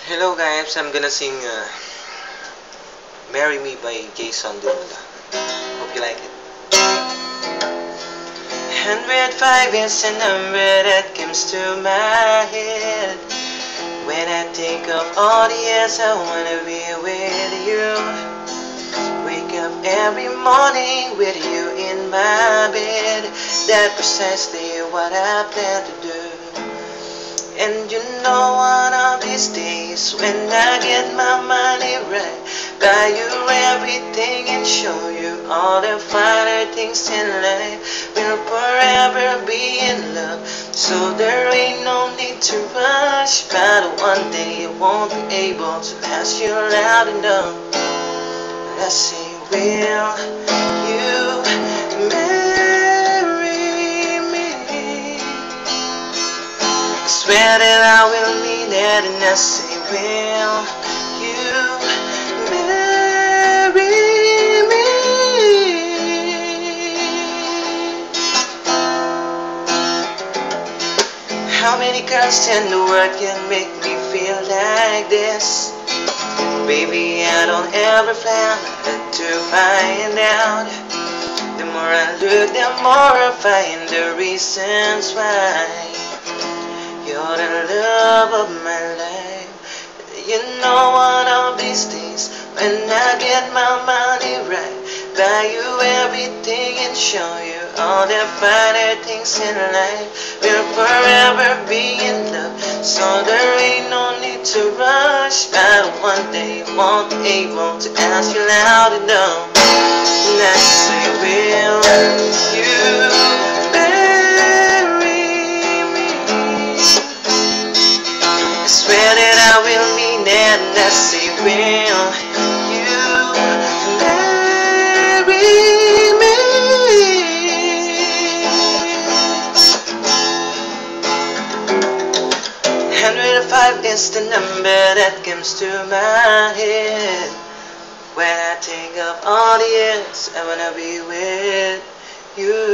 Hello guys, I'm gonna sing Marry Me by Jason Derulo. Hope you like it. 105 is a number that comes to my head when I think of all the years I wanna be with you. Wake up every morning with you in my bed. That's precisely what I plan to do. And you know one of these days when I get my money right, buy you everything and show you all the finer things in life. We'll forever be in love, so there ain't no need to rush. But one day you won't be able to ask you loud enough. Let's say, will you marry me? Swear that I will mean it, and I say, will you marry me? How many girls in the world can make me feel like this? Baby, I don't ever plan to find out. The more I look, the more I find the reasons why you're the love of my life. You know one of these days when I get my money right, buy you everything and show you all the finer things in life. We'll forever be in love, so there ain't no need to rush. But one day you won't be able to ask you loud enough. And I say, will you swear that I will mean it, and I say, will you marry me? 105 is the number that comes to my head when I think of all the years I wanna be with you.